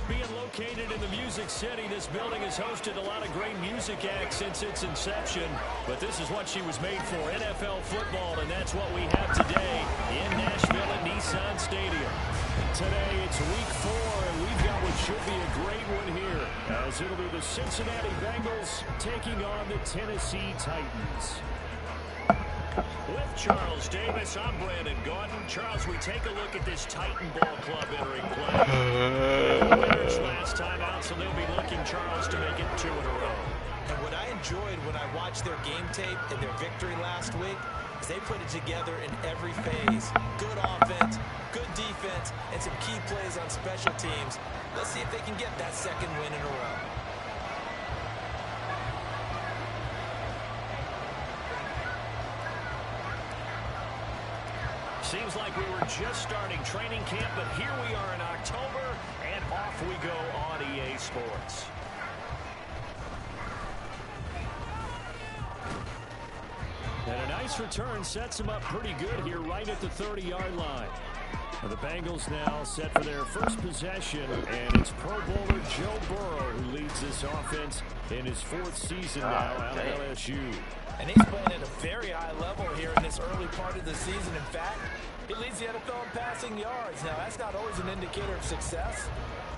Being located in the Music City, this building has hosted a lot of great music acts since its inception. But this is what she was made for, NFL football, and that's what we have today in Nashville at Nissan Stadium. Today, it's week 4, and we've got what should be a great one here, as it'll be the Cincinnati Bengals taking on the Tennessee Titans. With Charles Davis, I'm Brandon Gordon. Charles, we take a look at this Titan ball club entering play. The winners last time out, so they'll be looking, Charles, to make it 2 in a row. And what I enjoyed when I watched their game tape and their victory last week is they put it together in every phase. Good offense, good defense, and some key plays on special teams. Let's see if they can get that second win in a row. Seems like we were just starting training camp, but here we are in October, and off we go on EA Sports. And a nice return sets them up pretty good here right at the 30-yard line. The Bengals now set for their first possession, and it's Pro Bowler Joe Burrow who leads this offense in his 4th season now out of LSU. And he's playing at a very high level here in this early part of the season. In fact, he leads the NFL in passing yards. Now, that's not always an indicator of success,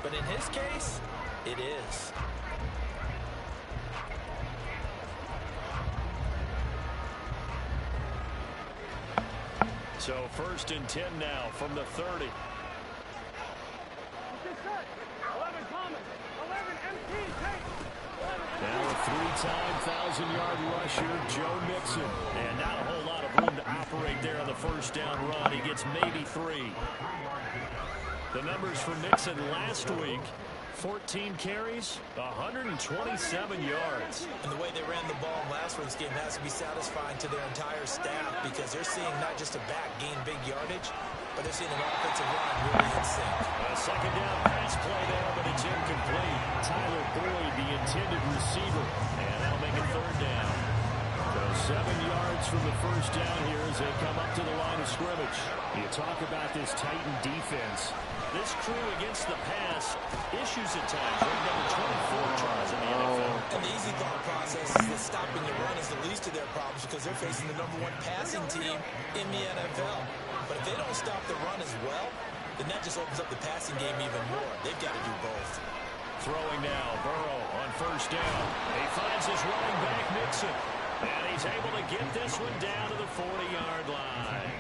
but in his case, it is. So 1st and 10 now from the 30. Now a 3-time 1,000-yard rusher, Joe Mixon. And not a whole lot of room to operate there on the first down run. He gets maybe 3. The numbers for Mixon last week, 14 carries, 127 yards. And the way they ran the ball last week's game has to be satisfying to their entire staff because they're seeing not just a back gain big yardage, but they're seeing an offensive line really in sync. A second down pass play there, but it's incomplete. Tyler Boyd, the intended receiver, and that'll make it 3rd down. So 7 yards from the first down here as they come up to the line of scrimmage. You talk about this Titan defense. This crew against the pass, issues at times. Ranked number 24, Charles, in the NFL. And the easy thought process is that stopping the run is the least of their problems because they're facing the number 1 passing team in the NFL. But if they don't stop the run as well, then that just opens up the passing game even more. They've got to do both. Throwing now, Burrow on first down. He finds his running back, Mixon. And he's able to get this one down to the 40-yard line.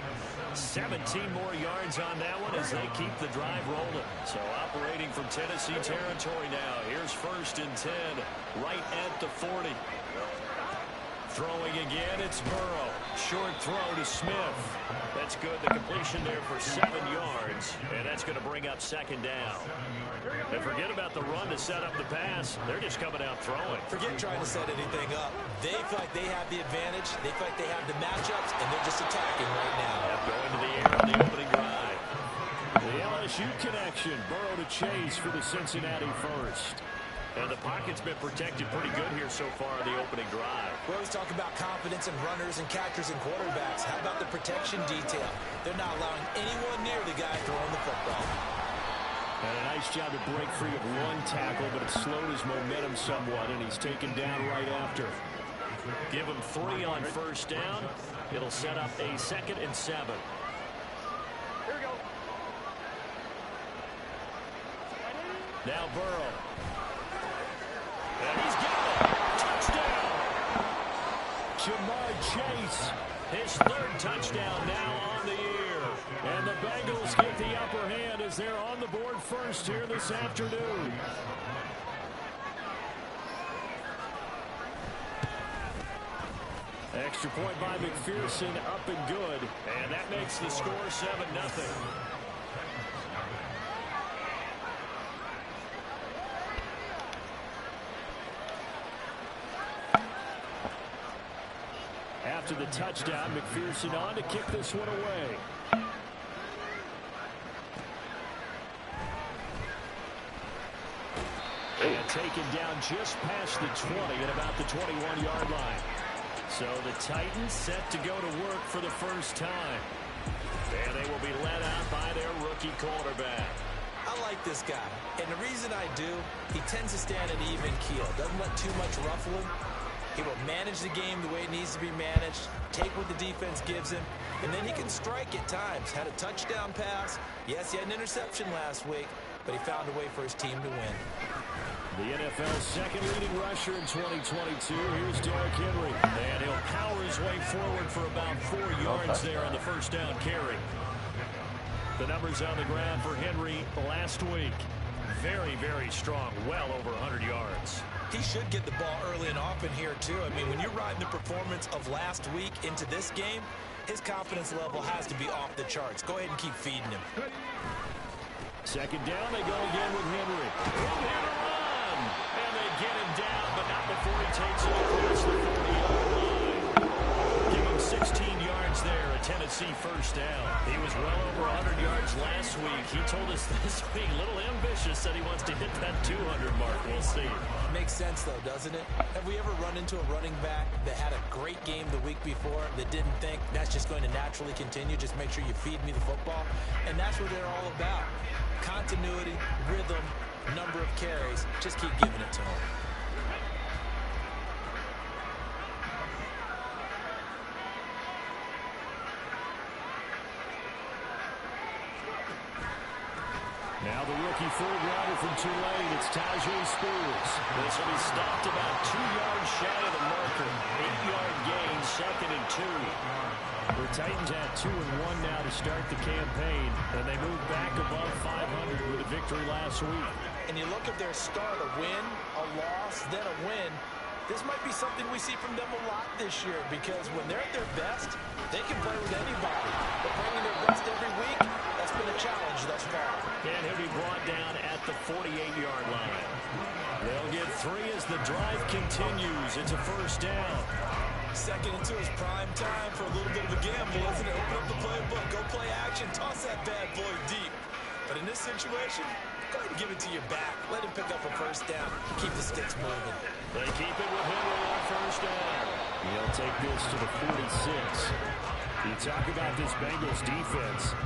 17 more yards on that one as they keep the drive rolling. So operating from Tennessee territory now. Here's 1st and 10 right at the 40. Throwing again, it's Burrow. Short throw to Smith. That's good. The completion there for 7 yards. And that's going to bring up 2nd down. And forget about the run to set up the pass. They're just coming out throwing. Forget trying to set anything up. They feel like they have the advantage. They feel like they have the matchups, and they're just attacking right now. Going to the air on the opening drive. The LSU connection. Burrow to Chase for the Cincinnati first. And the pocket's been protected pretty good here so far in the opening drive. We always talk about confidence in runners and catchers and quarterbacks. How about the protection detail? They're not allowing anyone near the guy throwing the football. And a nice job to break free of 1 tackle, but it slowed his momentum somewhat, and he's taken down right after. Give him 3 on first down. It'll set up a 2nd and 7. Here we go. Now Burrow. And he's got it. Touchdown. Jamar Chase. His 3rd touchdown now on the year. And the Bengals get the upper hand as they're on the board first here this afternoon. Extra point by McPherson, up and good. And that makes the score 7-0. After the touchdown, McPherson on to kick this one away. And taken down just past the 20 at about the 21-yard line. So the Titans set to go to work for the first time. And they will be led out by their rookie quarterback. I like like this guy. And the reason I do, he tends to stand an even keel. Doesn't let too much ruffle him. He will manage the game the way it needs to be managed, take what the defense gives him, and then he can strike at times. Had a touchdown pass. Yes, he had an interception last week, but he found a way for his team to win. The NFL's second leading rusher in 2022. Here's Derrick Henry. And he'll power his way forward for about 4 yards there on the first down carry. The numbers on the ground for Henry last week. Very, very strong. Well over 100 yards. He should get the ball early and often here, too. I mean, when you're riding the performance of last week into this game, his confidence level has to be off the charts. Go ahead and keep feeding him. Second down, they go again with Henry. He'll hit a run. And they get him down, but not before he takes it across the 40-yard line. Give him 16 yards there, a Tennessee first down. He was well over 100 yards last week. He told us this week, a little ambitious, said he wants to hit that 200 mark. We'll see. Makes sense, though, doesn't it? Have we ever run into a running back that had a great game the week before that didn't think that's just going to naturally continue? Just make sure you feed me the football. And that's what they're all about. Continuity, rhythm, number of carries. Just keep giving it to him. Now the rookie third rounder from Tulane, it's Tajay Spears. This will be stopped about 2 yards shy of the marker. 8-yard gain, 2nd and 2. The Titans had 2-1 now to start the campaign, and they moved back above 500 with a victory last week. And you look at their start, a win, a loss, then a win. This might be something we see from them a lot this year, because when they're at their best, they can play with anybody. But bringing their best every week, that's been a challenge thus far. And he'll be brought down at the 48-yard line. They'll get 3 as the drive continues. It's a first down. 2nd and 2 is prime time for a little bit of a gamble, isn't it? Open up the playbook, go play action, toss that bad boy deep. But in this situation, go ahead and give it to your back. Let him pick up a first down. Keep the sticks moving. They keep it with Henry on first down. He'll take this to the 46. You talk about this Bengals defense.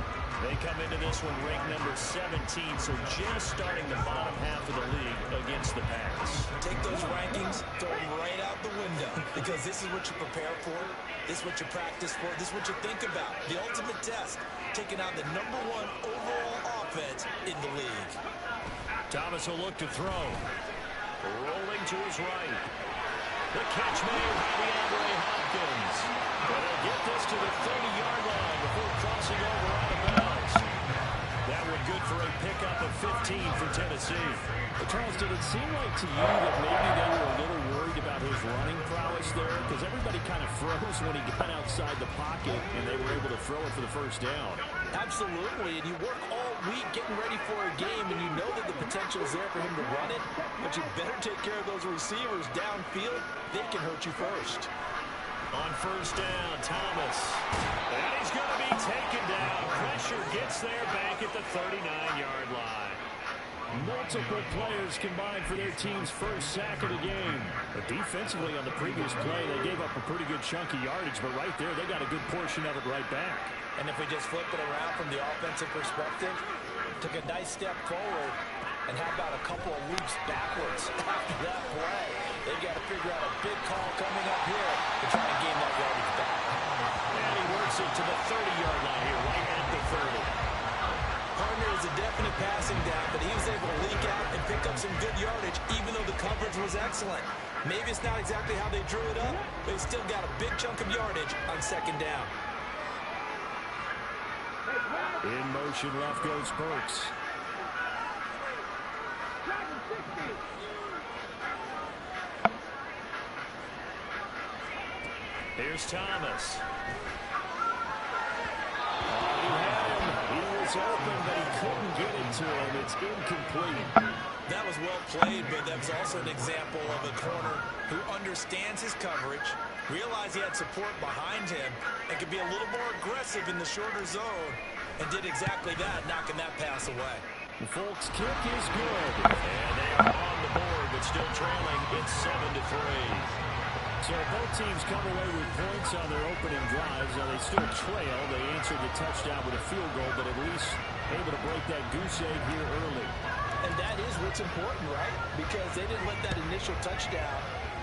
They come into this one ranked number 17, so just starting the bottom half of the league against the pass. Take those rankings, throw them right out the window, because this is what you prepare for, this is what you practice for, this is what you think about. The ultimate test, taking out the #1 overall offense in the league. Thomas will look to throw. Rolling to his right. The catch made by DeAndre Hopkins. But he'll get this to the 30-yard line before crossing over out of bounds. That one good for a pickup of 15 for Tennessee. But Charles, did it seem like to you that maybe they were a little worried about his running prowess there? Because everybody kind of froze when he got outside the pocket and they were able to throw it for the first down. Absolutely, and you work all week getting ready for a game, and you know that the potential is there for him to run it, but you better take care of those receivers downfield. They can hurt you first. On first down, Thomas. And he's going to be taken down. Pressure gets there back at the 39-yard line. Multiple players combined for their team's first sack of the game. But defensively on the previous play, they gave up a pretty good chunk of yardage, but right there, they got a good portion of it right back. And if we just flip it around from the offensive perspective, took a nice step forward, and how about a couple of loops backwards after that play? They've got to figure out a big call coming up here to try and gain that yardage back. And he works it to the 30-yard line here, right at the 30. Partner is a definite passing down, but he was able to leak out and pick up some good yardage, even though the coverage was excellent. Maybe it's not exactly how they drew it up, but he still got a big chunk of yardage on 2nd down. In motion, left goes Burks. Here's Thomas. He had him. He was open, but he couldn't get it to him. It's incomplete. That was well played, but that was also an example of a corner who understands his coverage, realized he had support behind him, and could be a little more aggressive in the shorter zone, and did exactly that, knocking that pass away. The Folks kick is good. And they are on the board, but still trailing. It's 7-3. So both teams come away with points on their opening drives. Now they still trail. They answered the touchdown with a field goal, but at least Able to break that goose egg here early. And that is what's important, right? Because they didn't let that initial touchdown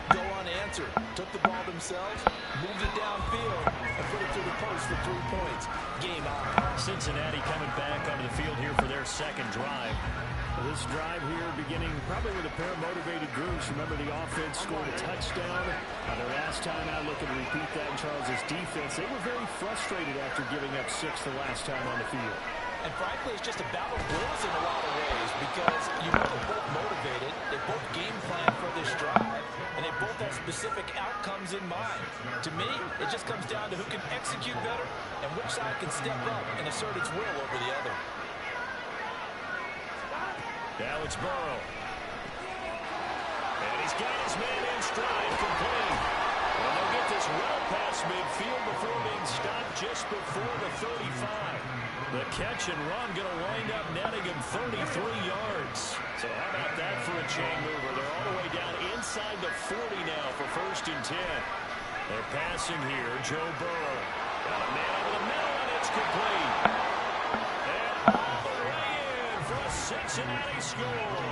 go unanswered. Took the ball themselves, moved it downfield, and put it through the post for 3 points. Game on. Cincinnati coming back onto the field here for their second drive. This drive here beginning probably with a pair of motivated groups. Remember, the offense scored a touchdown. Their last time out, looking to repeat that in Charles' defense. They were very frustrated after giving up 6 the last time on the field. And frankly, it's just a battle of wills in a lot of ways because you know they're both motivated, they both game plan for this drive, and they both have specific outcomes in mind. To me, it just comes down to who can execute better and which side can step up and assert its will over the other. Now it's Burrow. And he's got his man in stride, complete. And they'll get this well past midfield before being stopped just before the 35. The catch and run going to wind up netting him 33 yards. So how about that for a chain mover? They're all the way down inside the 40 now for 1st and 10. They're passing here. Joe Burrow. Got a man over the middle, and it's complete. And all the way in for a Cincinnati score.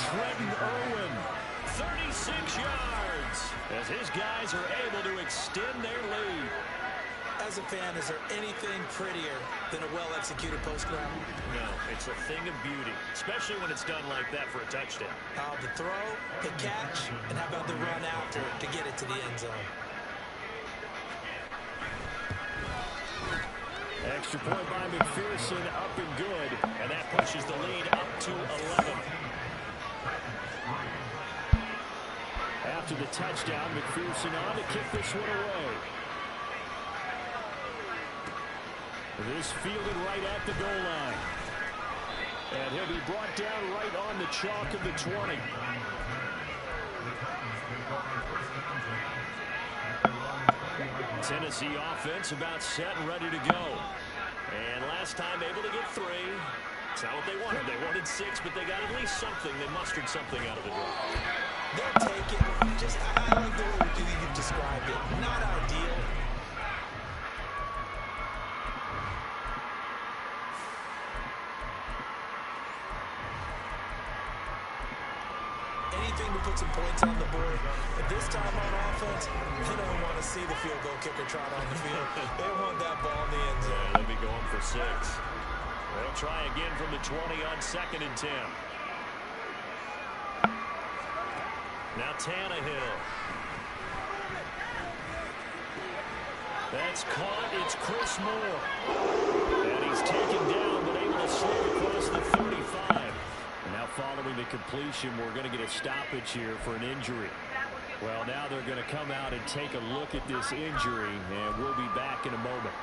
Trenton Irwin, 36 yards, as his guys are able to extend their lead. As a fan, is there anything prettier than a well-executed post-round? No, it's a thing of beauty, especially when it's done like that for a touchdown. The throw, the catch, and how about the run after to get it to the end zone? Extra point by McPherson, up and good, and that pushes the lead up to 11. After the touchdown, McPherson on to kick this one away. This fielded right at the goal line. And he'll be brought down right on the chalk of the 20. Tennessee offense about set and ready to go. And last time able to get 3. It's not what they wanted. They wanted 6, but they got at least something. They mustered something out of the drive. They'll take it. I like the way you've described it. Not ideal. Anything to put some points on the board. But this time on offense, they don't want to see the field goal kicker trot on the field. They want that ball in the end zone. Yeah, they'll be going for 6. They'll try again from the 20 on 2nd and 10. Now Tannehill. That's caught. It's Chris Moore. And he's taken down, but able to slide across the 35. Now following the completion, we're going to get a stoppage here for an injury. Well, now they're going to come out and take a look at this injury, and we'll be back in a moment.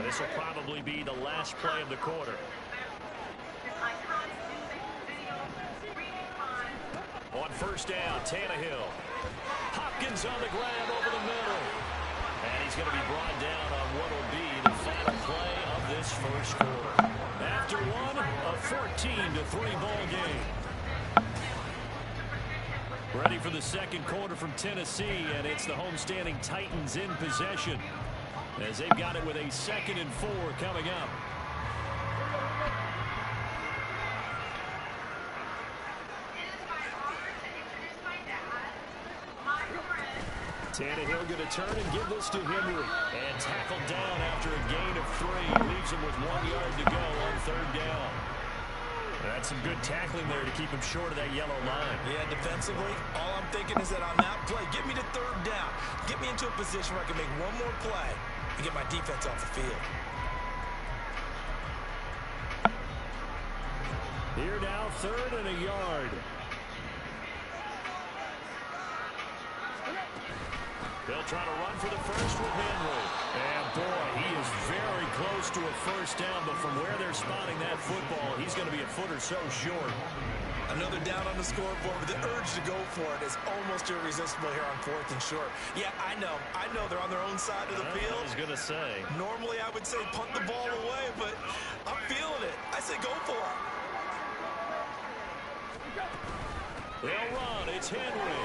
This will probably be the last play of the quarter. On 1st down, Tannehill. Hopkins on the grab over the middle. And he's going to be brought down on what will be the final play of this 1st quarter. After one, a 14-3 ball game. Ready for the 2nd quarter from Tennessee, and it's the homestanding Titans in possession as they've got it with a 2nd and 4 coming up. Tannehill going to turn and give this to Henry. And tackled down after a gain of 3. Leaves him with 1 yard to go on 3rd down. That's some good tackling there to keep him short of that yellow line. Yeah, defensively, all I'm thinking is that on that play, get me to 3rd down. Get me into a position where I can make one more play and get my defense off the field. Here now, 3rd and a yard. They'll try to run for the 1st with Henry. And boy, he is very close to a 1st down, but from where they're spotting that football, he's going to be a foot or so short. Another down on the scoreboard, but the urge to go for it is almost irresistible here on 4th and short. Yeah, I know they're on their own side of the field. I was going to say. Normally I would say punt the ball away, but I'm feeling it. I say go for it. They'll run. It's Henry.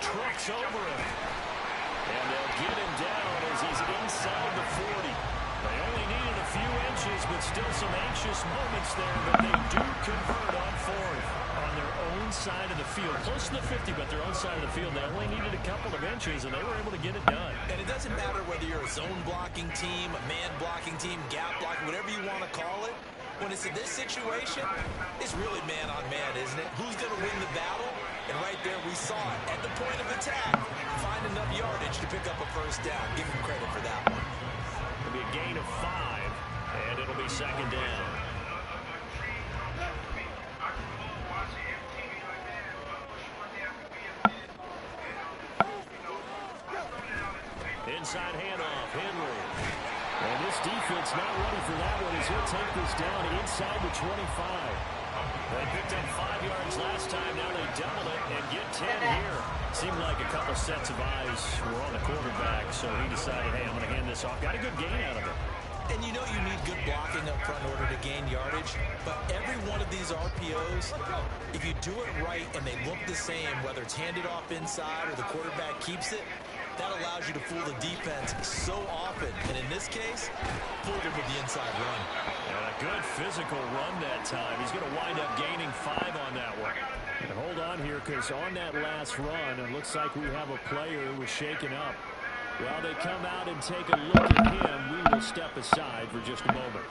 Trucks over him. And they'll get him down as he's inside the 40. They only needed a few inches, but still some anxious moments there. But they do convert on fourth on their own side of the field. Close to the 50, but their own side of the field. They only needed a couple of inches, and they were able to get it done. And it doesn't matter whether you're a zone blocking team, a man blocking team, gap blocking, whatever you want to call it. When it's in this situation, it's really man on man, isn't it? Who's going to win the battle? And right there we saw it. At the point of attack, find enough yardage to pick up a first down. Give him credit for that one. It'll be a gain of 5, and it'll be second down. Inside handoff, Henry. And this defense not ready for that one as he'll take this down inside the 25. They picked up 5 yards last time. Now they double it and get 10 here. Seemed like a couple sets of eyes were on the quarterback, so he decided, hey, I'm going to hand this off. Got a good gain out of it. And you know you need good blocking up front in order to gain yardage, but every one of these RPOs, if you do it right and they look the same, whether it's handed off inside or the quarterback keeps it, that allows you to fool the defense so often. And in this case, fooled him with the inside run. And a good physical run that time. He's going to wind up gaining 5 on that one. And hold on here, because on that last run, it looks like we have a player who was shaken up. While they come out and take a look at him, we will step aside for just a moment.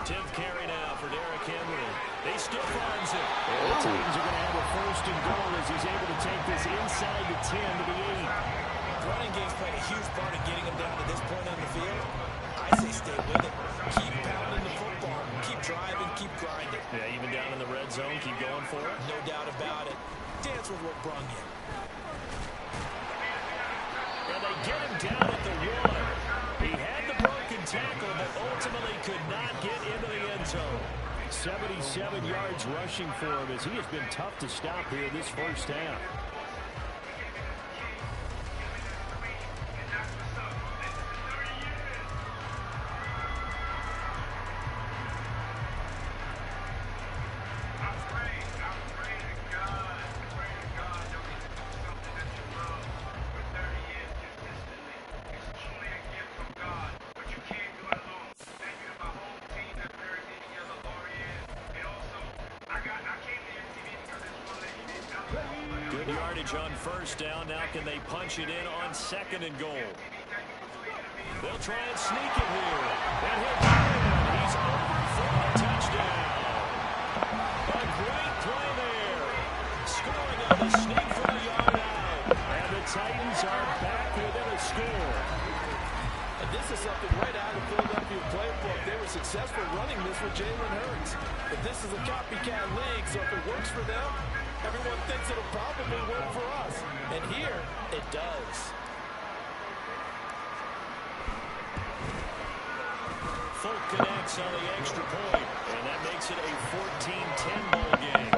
10th carry now for Derrick Henry. He stiff arms it. And the Titans are going to have a first and goal as he's able to take this inside the 10 to the 8. Running game's played a huge part in getting him down to this point on the field. I say stay with it. Keep pounding the football. Keep driving. Keep grinding. Yeah, even down in the red zone, keep going for it. No doubt about it. Dance with what brung you. And they get him down at the 1. He had the broken tackle, but ultimately could not get into the end zone. 77 yards rushing for him as he has been tough to stop here this first half. On first down. Now can they punch it in on second and goal? They'll try and sneak it here. And he'll get it. He's over for a touchdown. A great play there. Scoring on the sneak from a yard out. And the Titans are back within a score. And this is something right out of the Philadelphia playbook. They were successful running this with Jalen Hurts. But this is a copycat league, so if it works for them, everyone thinks it'll probably work for us. And here, it does. Folk connects on the extra point, and that makes it a 14-10 ball game.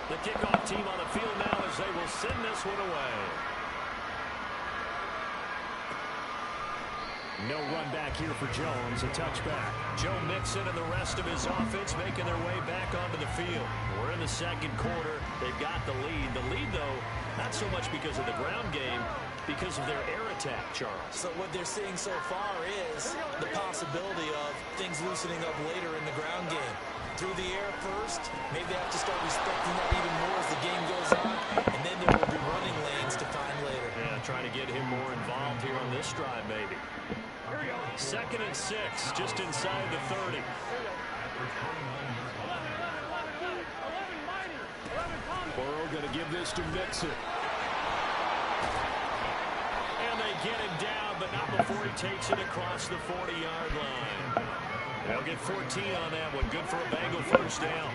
The kickoff team on the field now as they will send this one away. No run back here for Jones, a touchback. Joe Mixon and the rest of his offense making their way back onto the field. We're in the second quarter. They've got the lead. The lead, though, not so much because of the ground game, because of their air attack, Charles. So what they're seeing so far is the possibility of things loosening up later in the ground game. Through the air first, maybe they have to start respecting that even more as the game goes on, and then there will be running lanes to find later. Yeah, trying to get him more involved here on this drive, maybe. 2nd and 6, just inside the 30. Burrow going to give this to Mixon. And they get him down, but not before he takes it across the 40-yard line. They'll get 14 on that one. Good for a Bengal first down.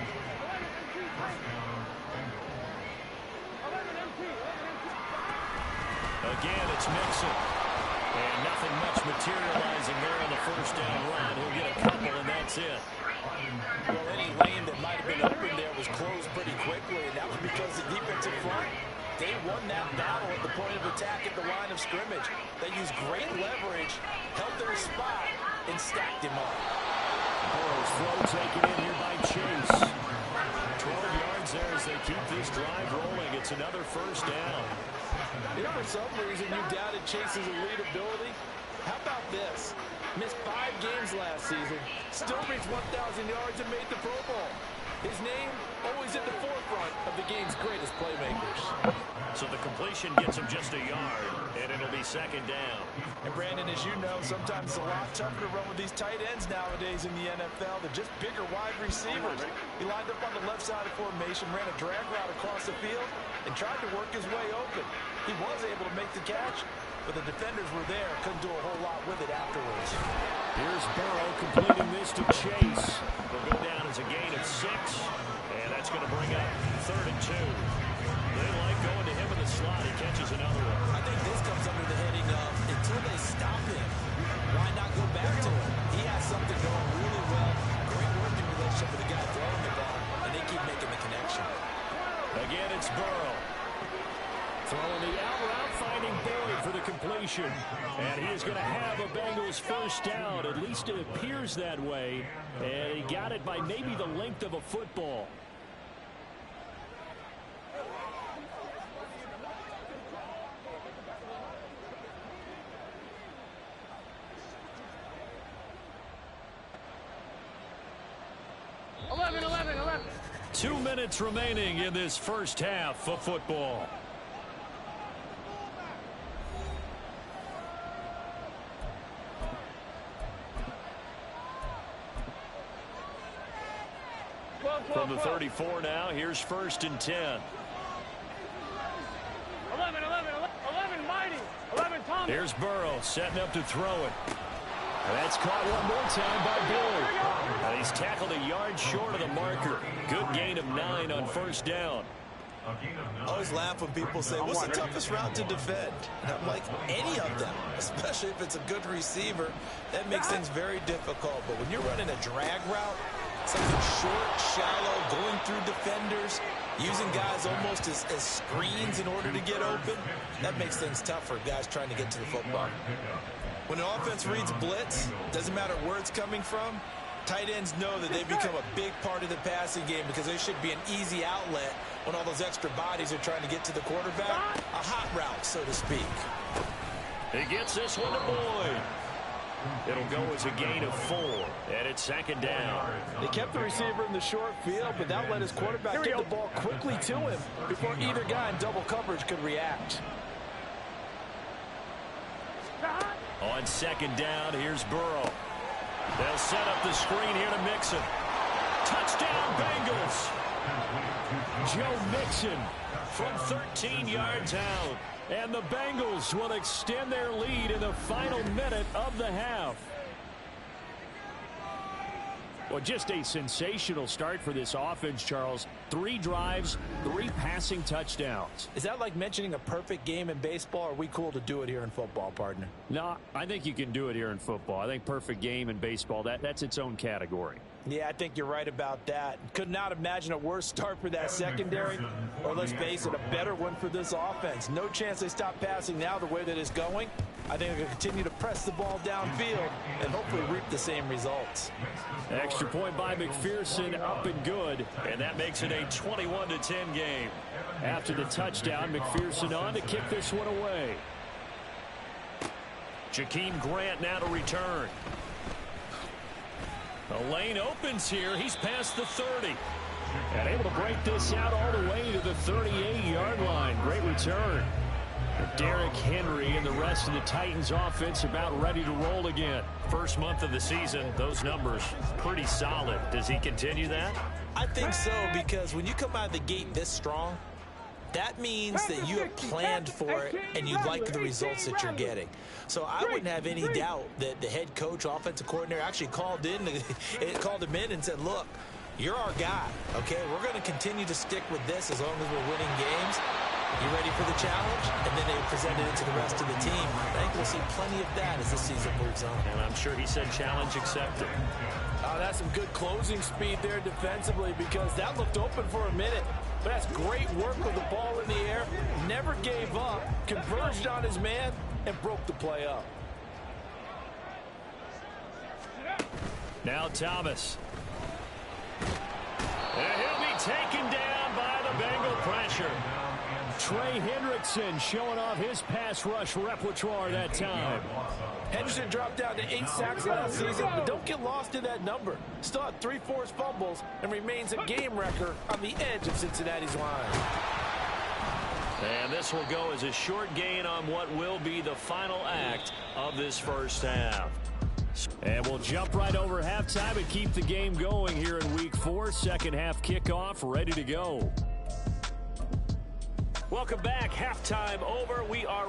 Again, it's Mixon. And nothing much materializing there on the first down run. He'll get a couple, and that's it. Well, any lane that might have been open there was closed pretty quickly, and that was because the defensive front, they won that battle at the point of attack at the line of scrimmage. They used great leverage, held their spot, and stacked him up. Burrow's throw taken in here by Chase. 12 yards there as they keep this drive rolling. It's another first down. You know, for some reason, you doubted Chase's elite ability. How about this? Missed 5 games last season, still reached 1,000 yards and made the Pro Bowl. His name always at the forefront of the game's greatest playmakers. So the completion gets him just a yard, and it'll be second down. And Brandon, as you know, sometimes it's a lot tougher to run with these tight ends nowadays in the NFL. They're just bigger wide receivers. He lined up on the left side of formation, ran a drag route across the field, and tried to work his way open. He was able to make the catch, but the defenders were there, couldn't do a whole lot with it afterwards. Here's Burrow completing this to Chase. They'll go down as a gain of 6, and that's going to bring up 3rd and 2. They like going to him in the slot. He catches another one. I think this comes under the heading of, until they stop him, why not go back to him? He has something going really well. Great working relationship with the guy throwing the ball, and they keep making the connection. Again, it's Burrow. Throwing the out route, finding Boyd for the completion. And he is going to have a Bengals first down. At least it appears that way. And he got it by maybe the length of a football. Eleven. 2 minutes remaining in this first half of football. From the 34 now, here's 1st and 10. 11, mighty. 11, Thomas. Here's Burrow setting up to throw it. That's caught one more time by Boyd. And he's tackled a yard short of the marker. Good gain of 9 on 1st down. I always laugh when people say, what's the toughest route to defend? And I'm like, any of them, especially if it's a good receiver. That makes things very difficult. But when you're running a drag route, something short, shallow, going through defenders, using guys almost as screens in order to get open, that makes things tough for guys trying to get to the football. When an offense reads blitz, doesn't matter where it's coming from, tight ends know that they become a big part of the passing game because they should be an easy outlet when all those extra bodies are trying to get to the quarterback. A hot route, so to speak. He gets this one to Boyd. It'll go as a gain of 4, and it's 2nd down. They kept the receiver in the short field, but that let his quarterback get the ball quickly to him before either guy in double coverage could react. On 2nd down, here's Burrow. They'll set up the screen here to Mixon. Touchdown, Bengals. Joe Mixon from 13 yards out. And the Bengals will extend their lead in the final minute of the half. Well, just a sensational start for this offense, Charles. 3 drives, 3 passing touchdowns. Is that like mentioning a perfect game in baseball? Or are we cool to do it here in football, partner? No, I think you can do it here in football. I think perfect game in baseball, that's its own category. Yeah, I think you're right about that. Could not imagine a worse start for that secondary, or let's face it, a better one for this offense. No chance they stop passing now the way that it's going. I think they're going to continue to press the ball downfield and hopefully reap the same results. Extra point by McPherson, up and good, and that makes it a 21-10 game. After the touchdown, McPherson on to kick this one away. Jakeem Grant now to return. The lane opens here. He's past the 30. And able to break this out all the way to the 38-yard line. Great return. Derrick Henry and the rest of the Titans offense about ready to roll again. First month of the season, those numbers pretty solid. Does he continue that? I think so, because when you come out of the gate this strong, that means that you have planned for it and you like the results that you're getting. So I wouldn't have any doubt that the head coach, offensive coordinator actually called him in and said, look, you're our guy, okay? We're going to continue to stick with this as long as we're winning games. You ready for the challenge? And then they presented it to the rest of the team. I think we'll see plenty of that as the season moves on. And I'm sure he said challenge accepted. Oh, that's some good closing speed there defensively because that looked open for a minute. But that's great work with the ball in the air. Never gave up, converged on his man, and broke the play up. Now Thomas. And he'll be taken down by the Bengal pressure. Trey Hendrickson showing off his pass rush repertoire that time. Henderson dropped down to 8 sacks last season, but don't get lost in that number. Still had 3 forced fumbles and remains a game wrecker on the edge of Cincinnati's line. And this will go as a short gain on what will be the final act of this first half. And we'll jump right over halftime and keep the game going here in Week 4. Second half kickoff, ready to go. Welcome back. Halftime over. We are...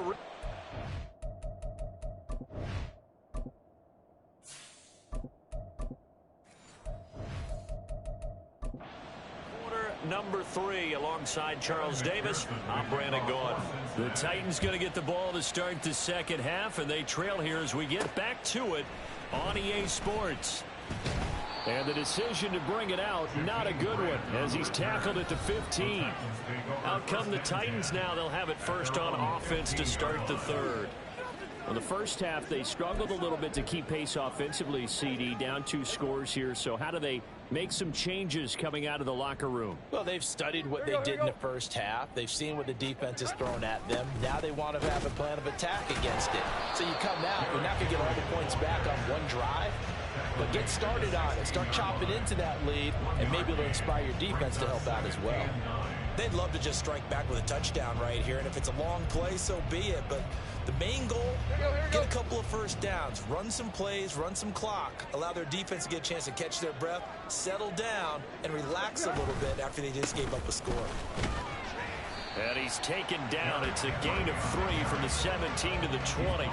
Number 3 alongside Charles Davis. I'm Brandon Gaudin. The Titans going to get the ball to start the second half, and they trail here as we get back to it on EA Sports. And the decision to bring it out, not a good one, as he's tackled at the 15. Out come the Titans now. They'll have it first on offense to start the third. Well, the first half, they struggled a little bit to keep pace offensively, CD, down 2 scores here. So how do they make some changes coming out of the locker room? Well, they've studied what they did in the first half. They've seen what the defense has thrown at them. Now they want to have a plan of attack against it. So you come out, you're not going to get all the points back on one drive, but get started on it. Start chopping into that lead, and maybe it'll inspire your defense to help out as well. They'd love to just strike back with a touchdown right here, and if it's a long play, so be it. But the main goal, get a couple of first downs, run some plays, run some clock, allow their defense to get a chance to catch their breath, settle down, and relax a little bit after they just gave up a score. And he's taken down. It's a gain of 3 from the 17 to the 20.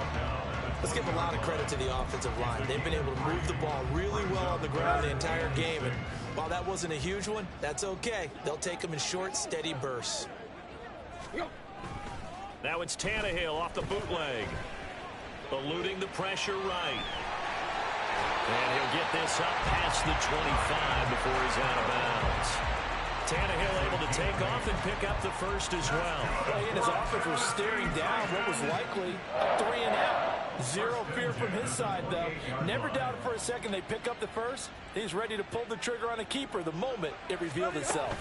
Let's give a lot of credit to the offensive line. They've been able to move the ball really well on the ground the entire game. And while that wasn't a huge one, that's okay. They'll take them in short, steady bursts. Now it's Tannehill off the bootleg. Eluding the pressure right. And he'll get this up past the 25 before he's out of bounds. Tannehill able to take off and pick up the first as well. He and his offense were staring down what was likely a 3 and out. Zero fear from his side, though. Never doubted for a second they pick up the first. He's ready to pull the trigger on a keeper the moment it revealed itself.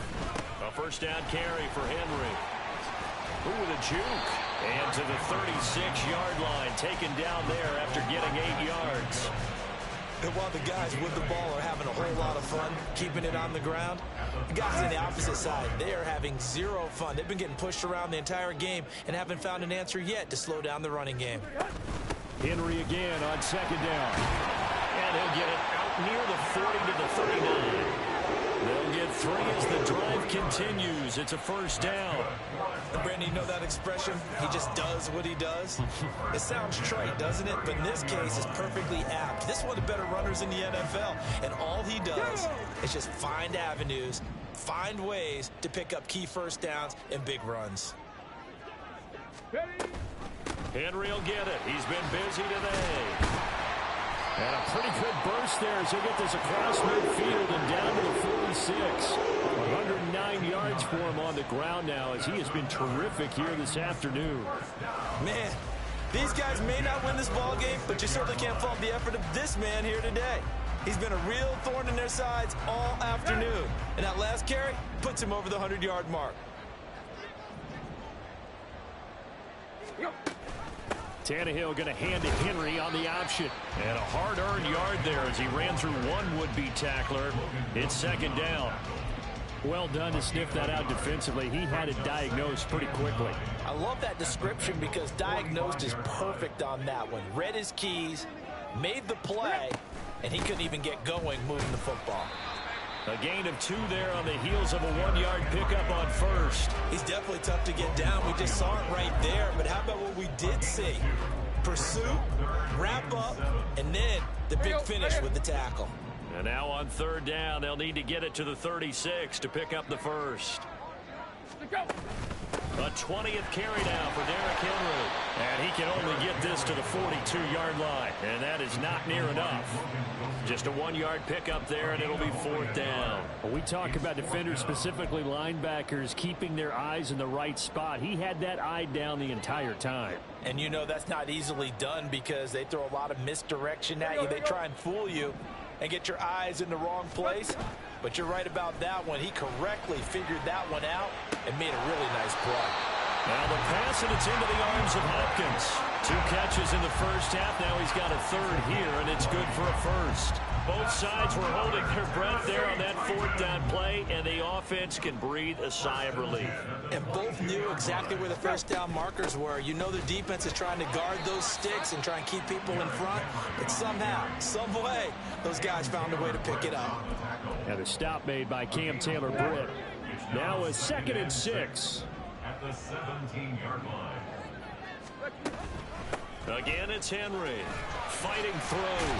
A first down carry for Henry. Ooh, with a juke. And to the 36-yard line, taken down there after getting 8 yards. And while the guys with the ball are having a whole lot of fun keeping it on the ground, the guys on the opposite side, they are having zero fun. They've been getting pushed around the entire game and haven't found an answer yet to slow down the running game. Henry again on second down. And he'll get it out near the 40 to the 39. They'll get 3 as the drive continues. It's a first down. Brandon, you know that expression? He just does what he does. It sounds trite, doesn't it? But in this case, it's perfectly apt. This is one of the better runners in the NFL. And all he does is just find avenues, find ways to pick up key first downs and big runs. Henry will get it. He's been busy today. And a pretty good burst there as he'll get this across midfield and down to the 46. 109 yards for him on the ground now as he has been terrific here this afternoon. Man, these guys may not win this ball game, but you certainly can't fault the effort of this man here today. He's been a real thorn in their sides all afternoon. And that last carry puts him over the 100-yard mark. Tannehill going to hand to Henry on the option. And a hard-earned yard there as he ran through one would-be tackler. It's second down. Well done to sniff that out defensively. He had it diagnosed pretty quickly. I love that description because diagnosed is perfect on that one. Read his keys, made the play, and he couldn't even get going moving the football. A gain of 2 there on the heels of a 1-yard pickup on first. He's definitely tough to get down. We just saw it right there. But how about what we did see? Pursuit, wrap up, and then the big finish with the tackle. And now on third down, they'll need to get it to the 36 to pick up the first. A 20th carry now for Derrick Henry. And he can only get this to the 42-yard line. And that is not near enough. Just a 1-yard pickup there, and it'll be fourth down. Well, we talk about defenders, specifically linebackers, keeping their eyes in the right spot. He had that eye down the entire time. And you know that's not easily done because they throw a lot of misdirection at you. They try and fool you and get your eyes in the wrong place. But you're right about that one. He correctly figured that one out and made a really nice play. Now the pass, and it's into the arms of Hopkins. 2 catches in the first half. Now he's got a third here, and it's good for a first. Both sides were holding their breath there on that 4th down play, and the offense can breathe a sigh of relief. And both knew exactly where the first down markers were. You know the defense is trying to guard those sticks and try and keep people in front, but somehow, some way, those guys found a way to pick it up. And a stop made by Cam Taylor-Britt. Now a 2nd and 6. At the 17-yard line. Again, it's Henry. Fighting through.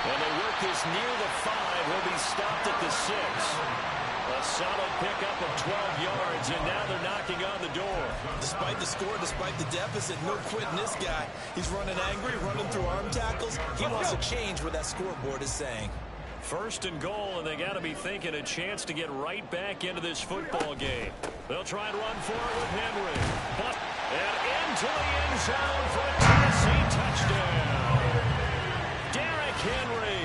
And they work this near the 5. He'll be stopped at the 6. A solid pickup of 12 yards, and now they're knocking on the door. Despite the score, despite the deficit, no quitting this guy. He's running angry, running through arm tackles. He wants to change what that scoreboard is saying. 1st and goal, and they got to be thinking a chance to get right back into this football game. They'll try and run for it with Henry. But and into the end zone for a Tennessee touchdown. Derrick Henry,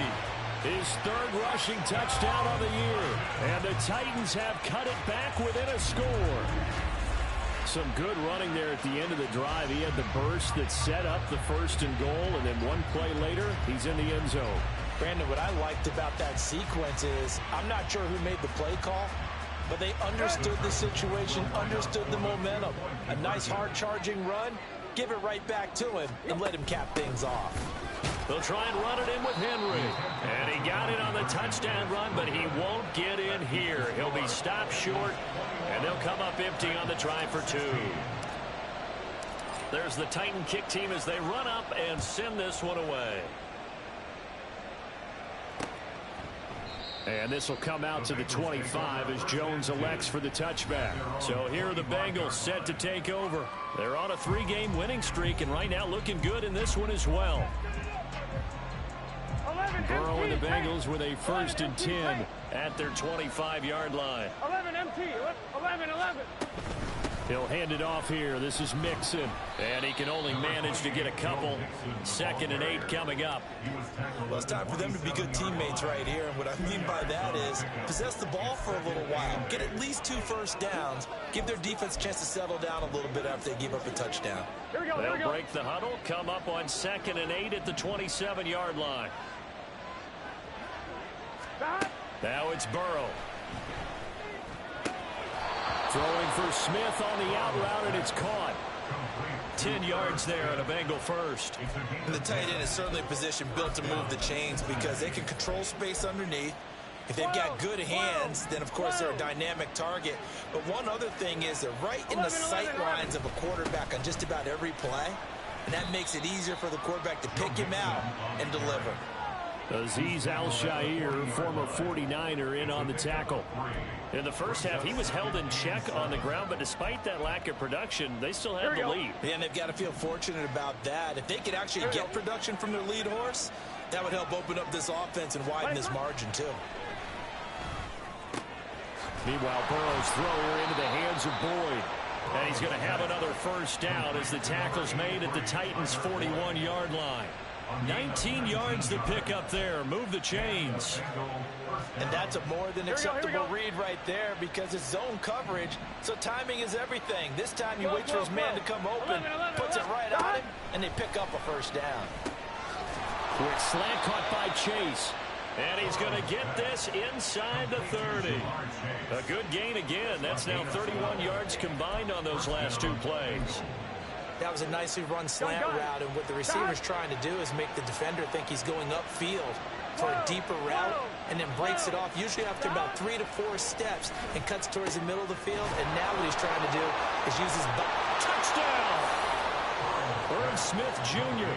his 3rd rushing touchdown of the year. And the Titans have cut it back within a score. Some good running there at the end of the drive. He had the burst that set up the 1st and goal, and then one play later, he's in the end zone. Brandon, what I liked about that sequence is I'm not sure who made the play call, but they understood the situation, understood the momentum. A nice hard-charging run, give it right back to him, and let him cap things off. They'll try and run it in with Henry. And he got it on the touchdown run, but he won't get in here. He'll be stopped short, and they'll come up empty on the try for 2. There's the Titan kick team as they run up and send this one away. And this will come out to the 25 as Jones elects for the touchback. So here are the Bengals set to take over. They're on a 3-game winning streak, and right now looking good in this one as well. Burrow and the Bengals with a 1st and 10 at their 25-yard line. 11 MT, 11. He'll hand it off here. This is Mixon. And he can only manage to get a couple. 2nd and 8 coming up. Well, it's time for them to be good teammates right here. And what I mean by that is possess the ball for a little while. Get at least 2 first downs. Give their defense a chance to settle down a little bit after they give up a touchdown. Here we go, They'll break the huddle. Come up on 2nd and 8 at the 27-yard line. Now it's Burrow. Throwing for Smith on the out route, and it's caught. 10 yards there on a Bengal first. And the tight end is certainly a position built to move the chains because they can control space underneath. If they've got good hands, then of course they're a dynamic target. But one other thing is they're right in the sight lines of a quarterback on just about every play. And that makes it easier for the quarterback to pick him out and deliver. Azeez Al-Shaair, former 49er, in on the tackle. In the first half, he was held in check on the ground, but despite that lack of production, they still have the lead. Yeah, and they've got to feel fortunate about that. If they could actually get production from their lead horse, that would help open up this offense and widen this margin, too. Meanwhile, Burrow's throw here into the hands of Boyd. And he's going to have another first down as the tackle's made at the Titans' 41-yard line. 19 yards to pick up there. Move the chains. And that's a more than acceptable read right there because it's zone coverage, so timing is everything. This time you wait for his man to come open, puts it right on him, and they pick up a first down. Quick slant caught by Chase. And he's going to get this inside the 30. A good gain again. That's now 31 yards combined on those last 2 plays. That was a nicely run slant route, and what the receiver's trying to do is make the defender think he's going upfield for a deeper route, and then breaks it off, usually after about 3 to 4 steps, and cuts towards the middle of the field. And now what he's trying to do is use his touchdown. Irv Smith Jr.,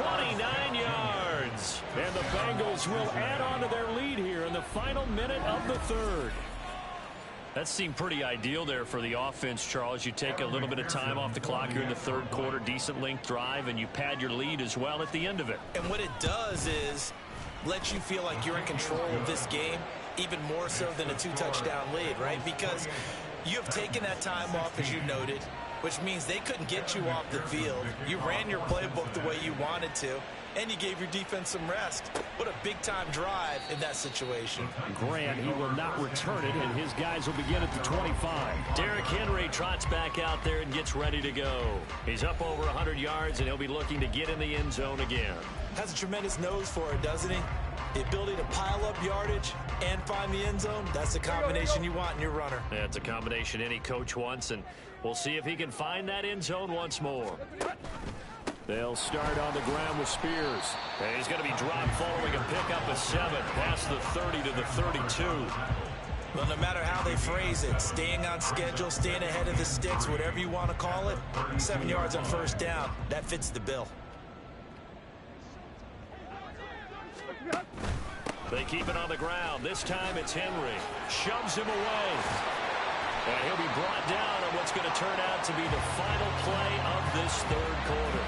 29 yards. And the Bengals will add on to their lead here in the final minute of the 3rd. That seemed pretty ideal there for the offense, Charles. You take a little bit of time off the clock here in the 3rd quarter, decent length drive, and you pad your lead as well at the end of it. And what it does is let you feel like you're in control of this game, even more so than a 2-touchdown lead, right? Because you have taken that time off, as you noted. which means they couldn't get you off the field. You ran your playbook the way you wanted to, and you gave your defense some rest. What a big-time drive in that situation. Grant, he will not return it, and his guys will begin at the 25. Derrick Henry trots back out there and gets ready to go. He's up over 100 yards, and he'll be looking to get in the end zone again. Has a tremendous nose for it, doesn't he? The ability to pile up yardage and find the end zone, that's the combination you want in your runner. Yeah, it's a combination any coach wants, and we'll see if he can find that end zone once more. They'll start on the ground with Spears. And he's going to be dropped following a pickup of 7 past the 30 to the 32. Well, no matter how they phrase it, staying on schedule, staying ahead of the sticks, whatever you want to call it, 7 yards on first down, that fits the bill. They keep it on the ground. This time it's Henry. Shoves him away. And he'll be brought down on what's going to turn out to be the final play of this third quarter.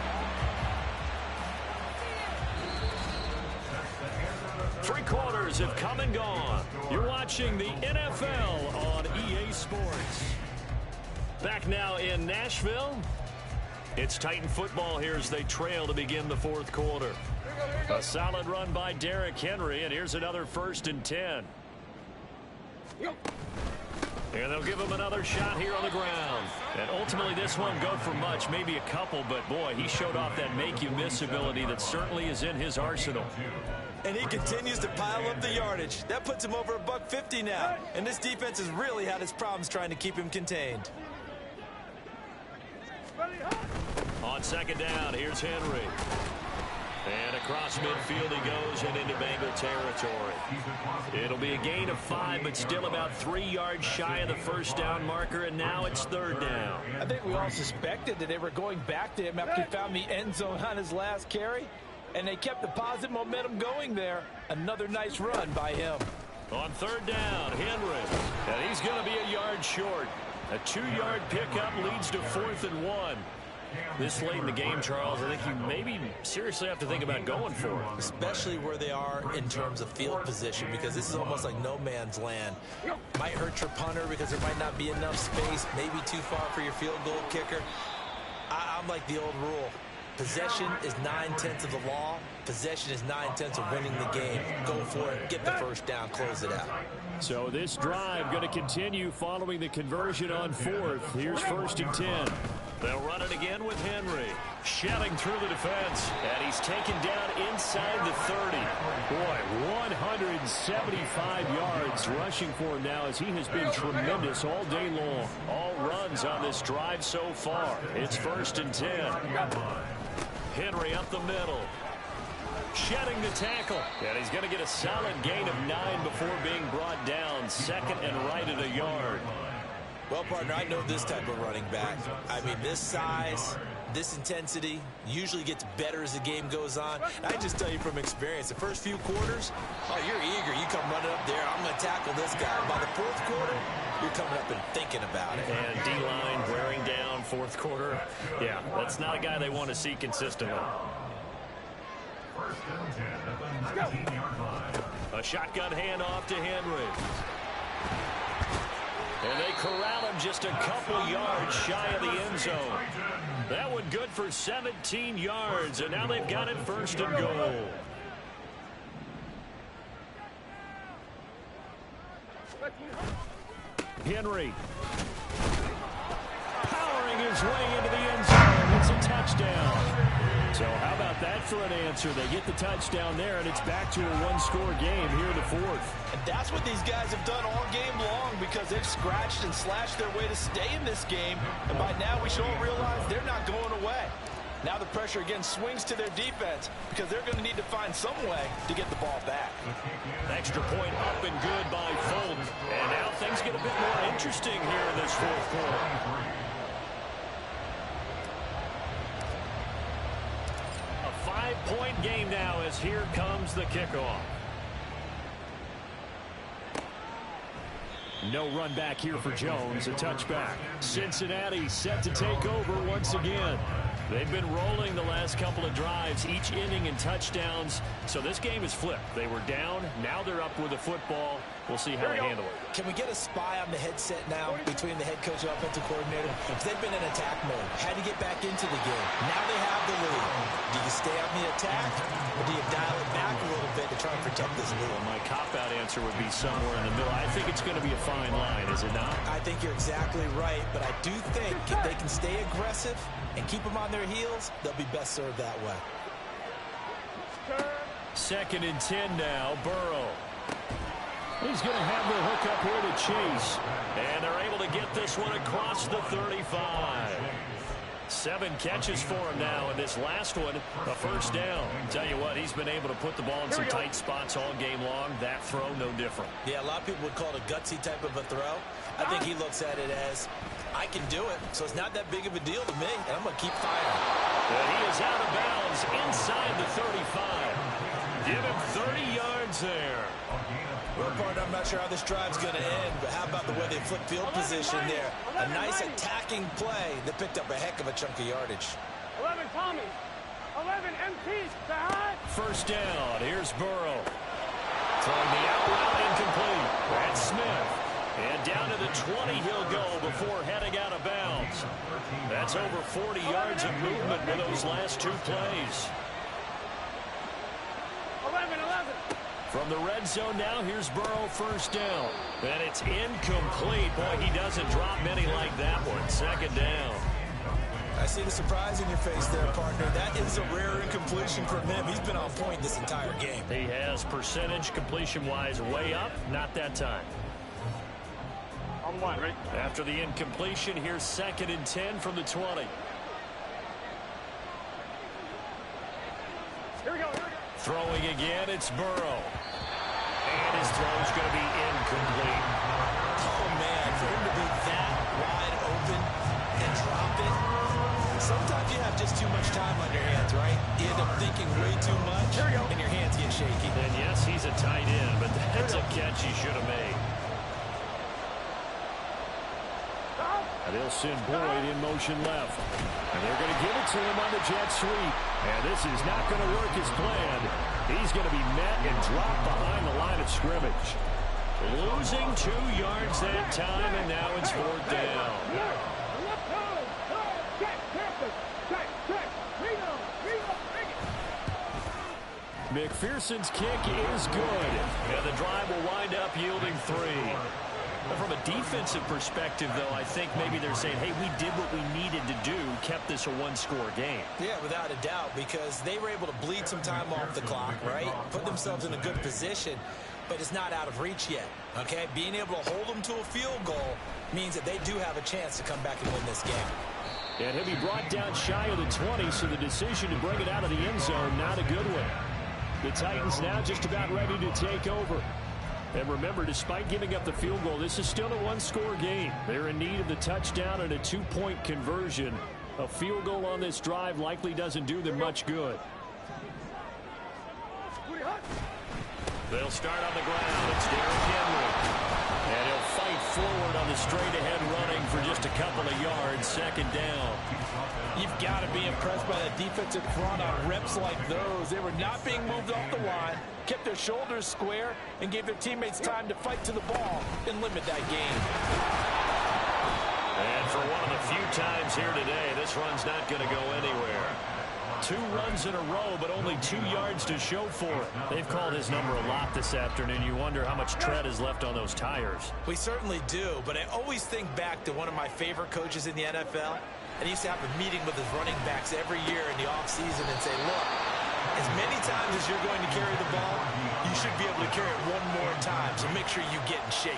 3 quarters have come and gone. You're watching the NFL on EA Sports. Back now in Nashville. It's Titan football here as they trail to begin the fourth quarter. A solid run by Derrick Henry, and here's another 1st and 10. And they'll give him another shot here on the ground. And ultimately this won't go for much, maybe a couple, but boy, he showed off that make-you-miss ability that certainly is in his arsenal. And he continues to pile up the yardage. That puts him over $150 now. And this defense has really had its problems trying to keep him contained. On 2nd down, here's Henry. And across midfield he goes and into Bengal territory. It'll be a gain of 5, but still about 3 yards shy of the first down marker, and now it's 3rd down. I think we all suspected that they were going back to him after he found the end zone on his last carry, and they kept the positive momentum going there. Another nice run by him. On 3rd down, Henry. And he's going to be a yard short. A 2-yard pickup leads to 4th and 1. This late in the game, Charles, I think you maybe seriously have to think about going for it. Especially where they are in terms of field position, because this is almost like no man's land. Might hurt your punter because there might not be enough space, maybe too far for your field goal kicker. I'm like the old rule. Possession is 9/10 of the law. Possession is 9/10 of winning the game. Go for it. Get the first down. Close it out. So this drive going to continue following the conversion on 4th. Here's 1st and 10. They'll run it again with Henry. Shelling through the defense. And he's taken down inside the 30. Boy, 175 yards rushing for him now as he has been tremendous all day long. All runs on this drive so far. It's 1st and 10. Henry up the middle. Shedding the tackle. And he's going to get a solid gain of 9 before being brought down. 2nd and right at a yard. Well, partner, I know this type of running back. I mean, this size, this intensity usually gets better as the game goes on. I just tell you from experience, the first few quarters, oh, you're eager. You come running up there, I'm going to tackle this guy. By the 4th quarter, you're coming up and thinking about it. And D-line wearing down 4th quarter. Yeah, that's not a guy they want to see consistently. 1st and 10 at the 19-yard line. A shotgun handoff to Henry. And they corral him just a couple yards shy of the end zone. That one good for 17 yards, and now they've got it 1st and goal. Henry. Powering his way into the end zone. It's a touchdown. So how about that for an answer? They get the touchdown there, and it's back to a 1-score game here in the 4th. And that's what these guys have done all game long, because they've scratched and slashed their way to stay in this game. And by now we should all realize they're not going away. Now the pressure again swings to their defense, because they're going to need to find some way to get the ball back. Extra point up and good by Fulton. And now things get a bit more interesting here in this 4th quarter. A 5-point game now as here comes the kickoff. No run back here for Jones, a touchback. Cincinnati set to take over once again. They've been rolling the last couple of drives, each inning in touchdowns. So this game is flipped. They were down. Now they're up with the football. We'll see how they handle it. Can we get a spy on the headset now between the head coach and offensive coordinator? Because they've been in attack mode. Had to get back into the game. Now they have the lead. Do you stay on the attack, or do you dial it back a little bit to try and protect this lead? Well, my cop-out answer would be somewhere in the middle. I think it's going to be a fine line, is it not? I think you're exactly right, but I do think if they can stay aggressive and keep them on their heels, they'll be best served that way. 2nd and 10 now, Burrow. He's going to have the hook up here to Chase. And they're able to get this one across the 35. 7 catches for him now, and this last one, a first down. Tell you what, he's been able to put the ball in some tight spots all game long. That throw, no different. Yeah, a lot of people would call it a gutsy type of a throw. I think he looks at it as, I can do it, so it's not that big of a deal to me, and I'm going to keep firing. And he is out of bounds inside the 35. Give him 30 yards there. Well, partner, I'm not sure how this drive's going to end, but how about the way they flip field position there? A nice attacking play that picked up a heck of a chunk of yardage. 11 Tommy. 11 MT. First down. Here's Burrow. Throwing the out route incomplete. That's Smith. And down to the 20 he'll go before heading out of bounds. That's over 40 yards of movement with those last 2 plays. 11. From the red zone now, here's Burrow, first down. And it's incomplete. Boy, he doesn't drop many like that one. 2nd down. I see the surprise in your face there, partner. That is a rare incompletion from him. He's been on point this entire game. He has percentage completion-wise way up. Not that time. On 1, right? After the incompletion, here's 2nd and 10 from the 20. Here we go. Throwing again, it's Burrow. And his throw's going to be incomplete. Oh, man, for him to be that wide open and drop it. Sometimes you have just too much time on your hands, right? You end up thinking way too much, and your hands get shaky. And yes, he's a tight end, but that's a catch he should have made. They'll send Boyd in motion left. And they're going to give it to him on the jet sweep. And this is not going to work as planned. He's going to be met and dropped behind the line of scrimmage. Losing 2 yards that time, and now it's 4th down. McPherson's kick is good. And the drive will wind up yielding 3. From a defensive perspective, though, I think maybe they're saying, hey, we did what we needed to do, kept this a 1-score game. Yeah, without a doubt, because they were able to bleed some time off the clock, right? Put themselves in a good position, but it's not out of reach yet, okay? Being able to hold them to a field goal means that they do have a chance to come back and win this game. And he'll be brought down shy of the 20, so the decision to bring it out of the end zone, not a good one. The Titans now just about ready to take over. And remember, despite giving up the field goal, this is still a 1-score game. They're in need of the touchdown and a 2-point conversion. A field goal on this drive likely doesn't do them much good. They'll start on the ground. It's Derrick Henry. And he'll fight forward on the straight-ahead running for just a couple of yards. 2nd down. You've got to be impressed by that defensive front on reps like those. They were not being moved off the line, kept their shoulders square, and gave their teammates time to fight to the ball and limit that gain. And for one of the few times here today, this run's not going to go anywhere. 2 runs in a row, but only 2 yards to show for it. They've called his number a lot this afternoon. You wonder how much tread is left on those tires. We certainly do, but I always think back to one of my favorite coaches in the NFL. And he used to have a meeting with his running backs every year in the offseason and say, look, as many times as you're going to carry the ball, you should be able to carry it 1 more time, so make sure you get in shape.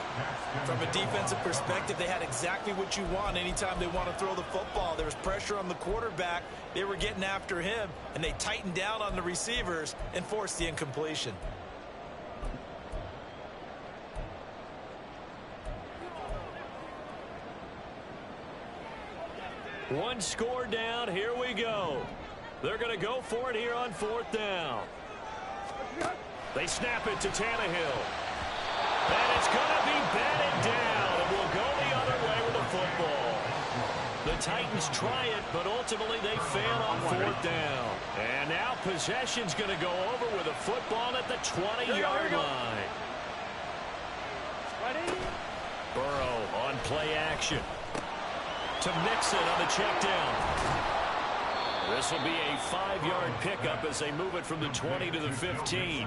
From a defensive perspective, they had exactly what you want anytime they want to throw the football. There was pressure on the quarterback. They were getting after him, and they tightened down on the receivers and forced the incompletion. One score down. Here we go. They're going to go for it here on 4th down. They snap it to Tannehill. And it's going to be batted down. And we'll go the other way with the football. The Titans try it, but ultimately they fail on fourth down. And now possession's going to go over with a football at the 20-yard line. Burrow on play action. To Mixon on the check down. This will be a 5-yard pickup as they move it from the 20 to the 15.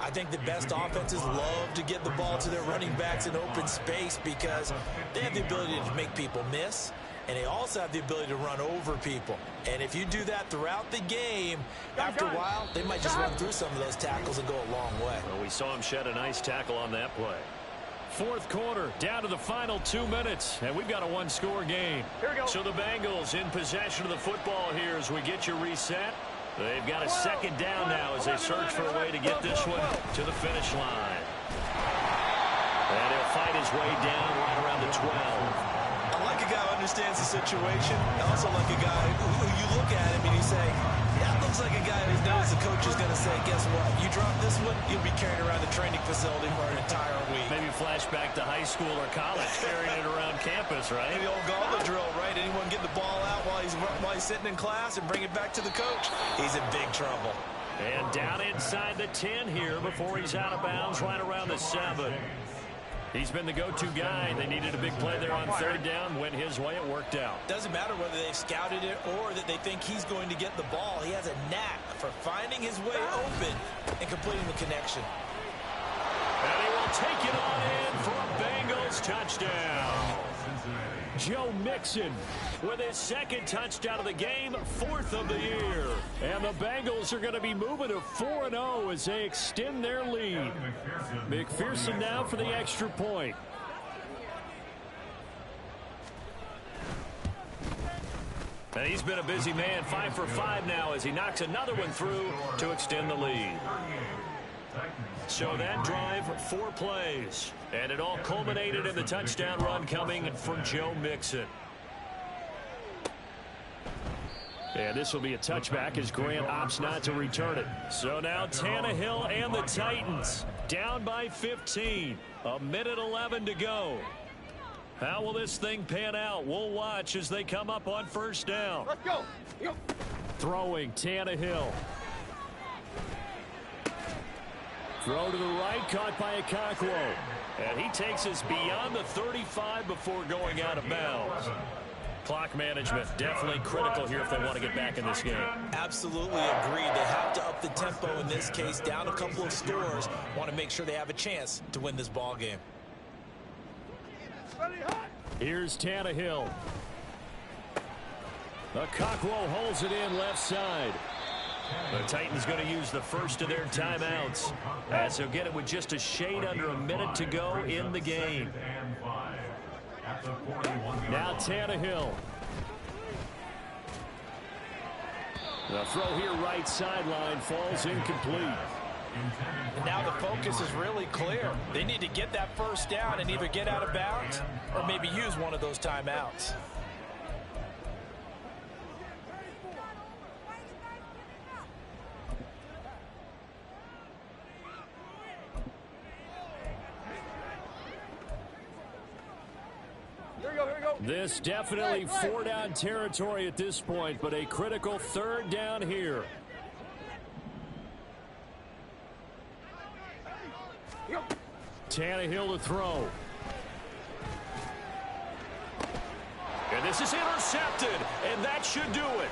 I think the best offenses love to get the ball to their running backs in open space because they have the ability to make people miss, and they also have the ability to run over people. And if you do that throughout the game, after a while, they might just run through some of those tackles and go a long way. Well, we saw him shed a nice tackle on that play. Fourth quarter, down to the final 2 minutes, and we've got a one-score game. So the Bengals in possession of the football here as we get you reset. They've got a second down now as they search for a way to get this one to the finish line. And he'll fight his way down right around the 12. I like a guy who understands the situation. I also like a guy who you look at him and you say, that looks like a guy who knows the coach is going to say, guess what? You drop this one, you'll be carrying around the training facility for an entire week. Maybe flashback to high school or college, carrying it around campus, right? Maybe the old gauntlet drill, right? Anyone get the ball out while he's sitting in class and bring it back to the coach? He's in big trouble. And down inside the 10 here before he's out of bounds right around the 7. He's been the go-to guy. They needed a big play there on third down. Went his way. It worked out. Doesn't matter whether they've scouted it or that they think he's going to get the ball. He has a knack for finding his way open and completing the connection. And he will take it on in for a Bengals touchdown. Joe Mixon with his second touchdown of the game, 4th of the year. And the Bengals are going to be moving to 4-0 as they extend their lead. McPherson now for the extra point. And he's been a busy man, 5 for 5 now as he knocks another one through to extend the lead. So that drive, 4 plays. And it all culminated in the touchdown run coming from Joe Mixon. And this will be a touchback as Grant opts not to return it. So now Tannehill and the Titans down by 15. 1:11 to go. How will this thing pan out? We'll watch as they come up on first down. Let's go. Throwing Tannehill. Throw to the right, caught by Okonkwo. And he takes us beyond the 35 before going out of bounds. Clock management definitely critical here if they want to get back in this game. Absolutely agreed. They have to up the tempo in this case, down a couple of scores. Want to make sure they have a chance to win this ball game. Here's Tannehill. Okonkwo holds it in left side. The Titans going to use the first of their timeouts as they'll get it with just a shade under a minute to go in the game. Now Tannehill. The throw here right sideline falls incomplete. And now the focus is really clear. They need to get that first down and either get out of bounds or maybe use one of those timeouts. This definitely 4-down territory at this point, but a critical 3rd down here. Tannehill to throw. And this is intercepted, and that should do it.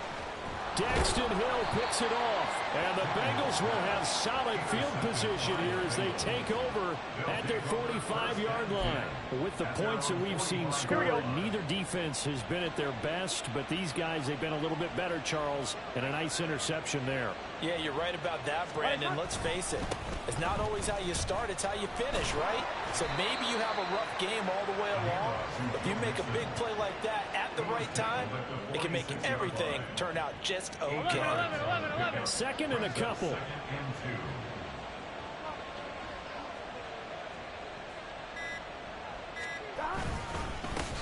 Daxton Hill picks it off, and the Bengals will have solid field position here as they take over at their 45-yard line. With the points that we've seen scored, neither defense has been at their best, but these guys, they've been a little bit better, Charles, and a nice interception there. Yeah, you're right about that, Brandon. Let's face it. It's not always how you start, it's how you finish, right? So maybe you have a rough game all the way along, but if you make a big play like that at the right time, it can make everything turn out just okay. 2nd and a couple.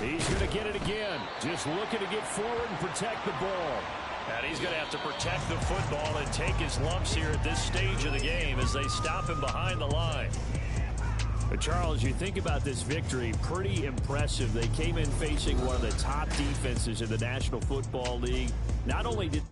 He's going to get it again. Just looking to get forward and protect the ball. And he's going to have to protect the football and take his lumps here at this stage of the game as they stop him behind the line. But Charles, you think about this victory, pretty impressive. They came in facing one of the top defenses in the National Football League. Not only did